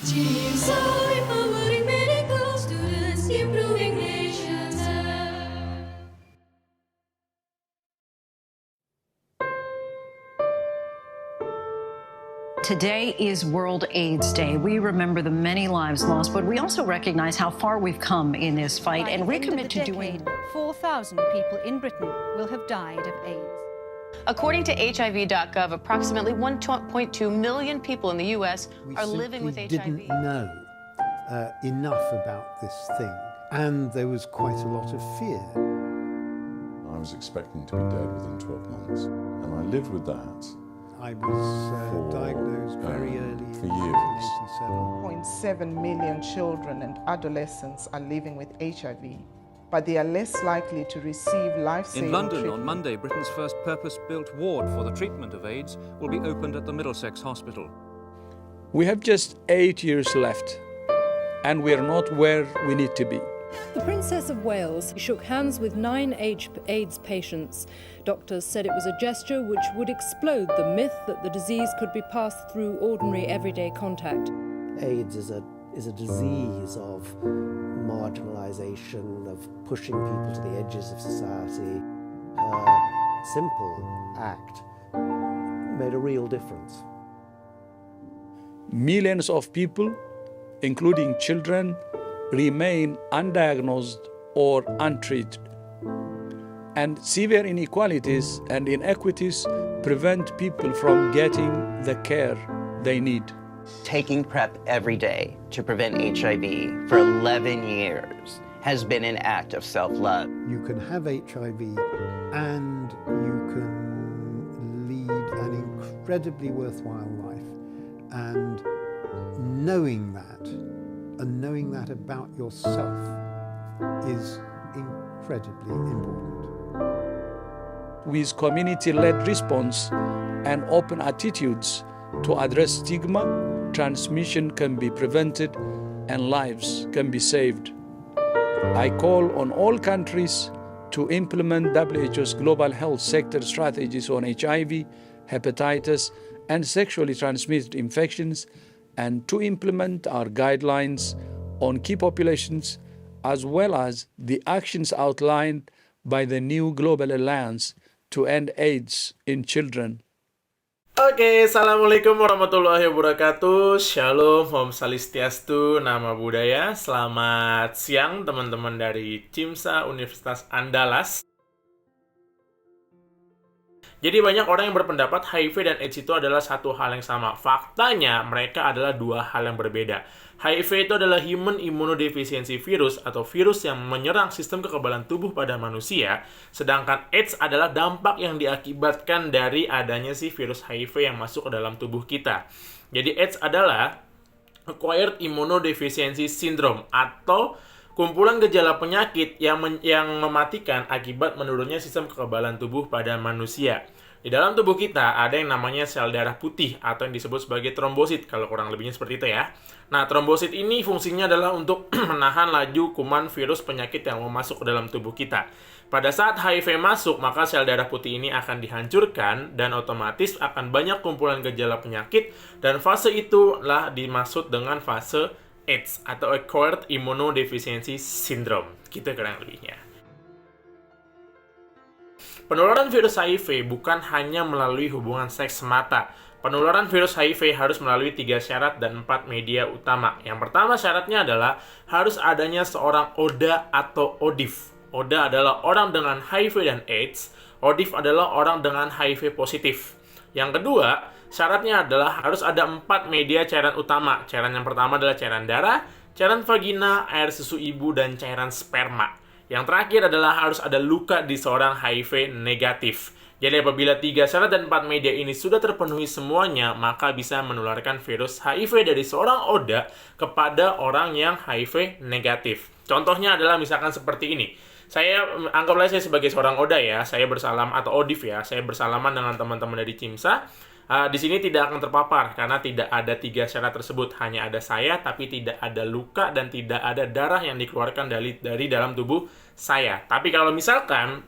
Cimsa, empowering medical students, improving nation's health. Today is World AIDS Day. We remember the many lives lost, but we also recognize how far we've come in this fight and recommit to doing. 4,000 people in Britain will have died of AIDS. According to HIV.gov, approximately 1.2 million people in the U.S. are living with We HIV. didn't know enough about this thing, and there was quite a lot of fear. I was expecting to be dead within 12 months, and I lived with that I was diagnosed very early for in years. 1987. 1.7 million children and adolescents are living with HIV, but they are less likely to receive life-saving In London treatment. on Monday, Britain's first purpose-built ward for the treatment of AIDS will be opened at the Middlesex Hospital. We have just 8 years left, and we are not where we need to be. The Princess of Wales shook hands with 9 AIDS patients. Doctors said it was a gesture which would explode the myth that the disease could be passed through ordinary everyday contact. AIDS is a disease of marginalisation, of pushing people to the edges of society. Her simple act made a real difference. Millions of people, including children, remain undiagnosed or untreated. And severe inequalities and inequities prevent people from getting the care they need. Taking PrEP every day to prevent HIV for 11 years has been an act of self-love. You can have HIV and you can lead an incredibly worthwhile life. And knowing that about yourself is incredibly important. With community-led response and open attitudes to address stigma, transmission can be prevented and lives can be saved. I call on all countries to implement WHO's global health sector strategies on HIV, hepatitis, and sexually transmitted infections, and to implement our guidelines on key populations, as well as the actions outlined by the new Global Alliance to End AIDS in Children. Oke, Assalamualaikum warahmatullahi wabarakatuh. Shalom, Om Swastiastu, Nama Budaya. Selamat siang teman-teman dari CIMSA Universitas Andalas. Jadi banyak orang yang berpendapat HIV dan AIDS itu adalah satu hal yang sama. Faktanya mereka adalah dua hal yang berbeda. HIV itu adalah Human Immunodeficiency Virus atau virus yang menyerang sistem kekebalan tubuh pada manusia. Sedangkan AIDS adalah dampak yang diakibatkan dari adanya si virus HIV yang masuk ke dalam tubuh kita. Jadi AIDS adalah Acquired Immunodeficiency Syndrome atau kumpulan gejala penyakit yang mematikan akibat menurunnya sistem kekebalan tubuh pada manusia. Di dalam tubuh kita ada yang namanya sel darah putih atau yang disebut sebagai trombosit, kalau kurang lebihnya seperti itu ya. Nah, trombosit ini fungsinya adalah untuk menahan laju kuman virus penyakit yang mau masuk ke dalam tubuh kita. Pada saat HIV masuk, maka sel darah putih ini akan dihancurkan dan otomatis akan banyak kumpulan gejala penyakit, dan fase itulah dimaksud dengan fase AIDS atau Acquired Immunodeficiency Syndrome. Gitu kurang lebihnya. Penularan virus HIV bukan hanya melalui hubungan seks semata. Penularan virus HIV harus melalui 3 syarat dan 4 media utama. Yang pertama syaratnya adalah harus adanya seorang ODA atau ODIF. ODA adalah orang dengan HIV dan AIDS. ODIF adalah orang dengan HIV positif. Yang kedua, syaratnya adalah harus ada 4 media cairan utama. Cairan yang pertama adalah cairan darah, cairan vagina, air susu ibu, dan cairan sperma. Yang terakhir adalah harus ada luka di seorang HIV negatif. Jadi apabila 3 syarat dan 4 media ini sudah terpenuhi semuanya, maka bisa menularkan virus HIV dari seorang ODA kepada orang yang HIV negatif. Contohnya adalah misalkan seperti ini. Anggaplah saya sebagai seorang ODA ya, saya bersalam atau ODIF ya, saya bersalaman dengan teman-teman dari CIMSA. Di sini tidak akan terpapar karena tidak ada 3 syarat tersebut. Hanya ada saya, tapi tidak ada luka dan tidak ada darah yang dikeluarkan dari dalam tubuh saya. Tapi kalau misalkan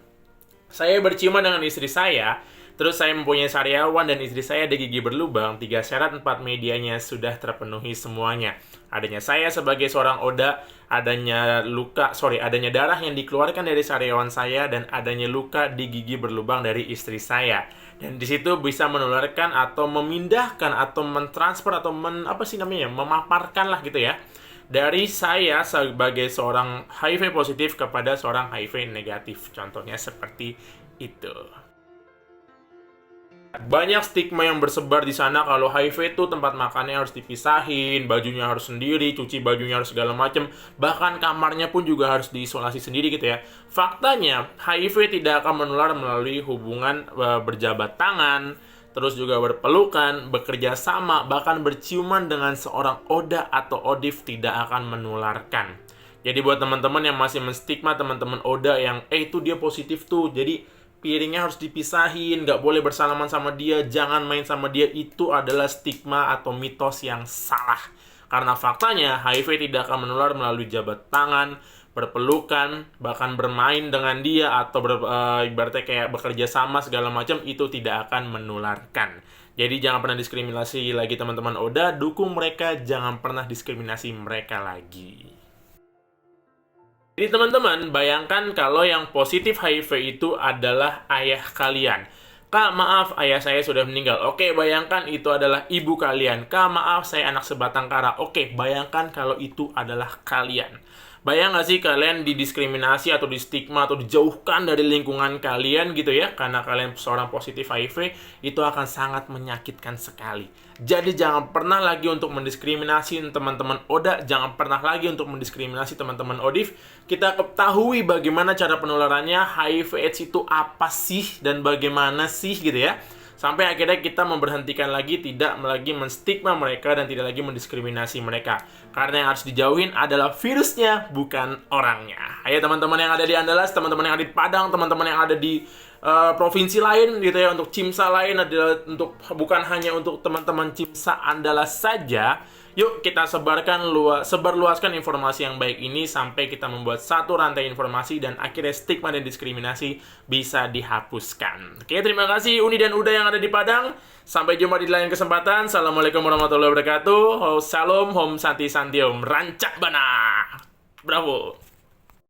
saya berciuman dengan istri saya Terus saya mempunyai sariawan dan istri saya ada gigi berlubang. 3 syarat 4 medianya sudah terpenuhi semuanya. Adanya saya sebagai seorang Oda, adanya darah yang dikeluarkan dari sariawan saya, dan adanya luka di gigi berlubang dari istri saya. Dan di situ bisa menularkan atau memindahkan atau mentransfer atau memaparkan lah gitu ya. Dari saya sebagai seorang HIV positif kepada seorang HIV negatif. Contohnya seperti itu. Banyak stigma yang bersebar di sana kalau HIV itu tempat makannya harus dipisahin, bajunya harus sendiri, cuci bajunya harus segala macam, bahkan kamarnya pun juga harus diisolasi sendiri gitu ya. Faktanya, HIV tidak akan menular melalui hubungan berjabat tangan, terus juga berpelukan, bekerja sama, bahkan berciuman dengan seorang Oda atau Odif tidak akan menularkan. Jadi buat teman-teman yang masih menstigma teman-teman Oda yang itu dia positif tuh, jadi piringnya harus dipisahin, nggak boleh bersalaman sama dia, jangan main sama dia, itu adalah stigma atau mitos yang salah. Karena faktanya HIV tidak akan menular melalui jabat tangan, berpelukan, bahkan bermain dengan dia atau ibaratnya kayak bekerja sama segala macam, itu tidak akan menularkan. Jadi jangan pernah diskriminasi lagi teman-teman Oda, dukung mereka, jangan pernah diskriminasi mereka lagi. Jadi teman-teman, bayangkan kalau yang positif HIV itu adalah ayah kalian. Kak, maaf, ayah saya sudah meninggal. Oke, bayangkan itu adalah ibu kalian. Kak, maaf, saya anak sebatang kara. Oke, bayangkan kalau itu adalah kalian. Bayang nggak sih kalian didiskriminasi atau distigma atau dijauhkan dari lingkungan kalian gitu ya, karena kalian seorang positif HIV, itu akan sangat menyakitkan sekali. Jadi jangan pernah lagi untuk mendiskriminasi teman-teman Oda, jangan pernah lagi untuk mendiskriminasi teman-teman Odif. Kita ketahui bagaimana cara penularannya, HIV/AIDS itu apa sih dan bagaimana sih gitu ya. Sampai akhirnya kita memberhentikan lagi, tidak lagi menstigma mereka dan tidak lagi mendiskriminasi mereka. Karena yang harus dijauhin adalah virusnya, bukan orangnya. Ayo teman-teman yang ada di Andalas, teman-teman yang ada di Padang, teman-teman yang ada di provinsi lain gitu ya, untuk Cimsa lain adalah bukan hanya untuk teman-teman Cimsa Andalas saja. Yuk kita sebarluaskan informasi yang baik ini sampai kita membuat satu rantai informasi dan akhirnya stigma dan diskriminasi bisa dihapuskan. Oke, terima kasih Uni dan Uda yang ada di Padang. Sampai jumpa di lain kesempatan. Assalamualaikum warahmatullahi wabarakatuh. Shalom, Om Santi Santiom, Rancak Bana. Bravo.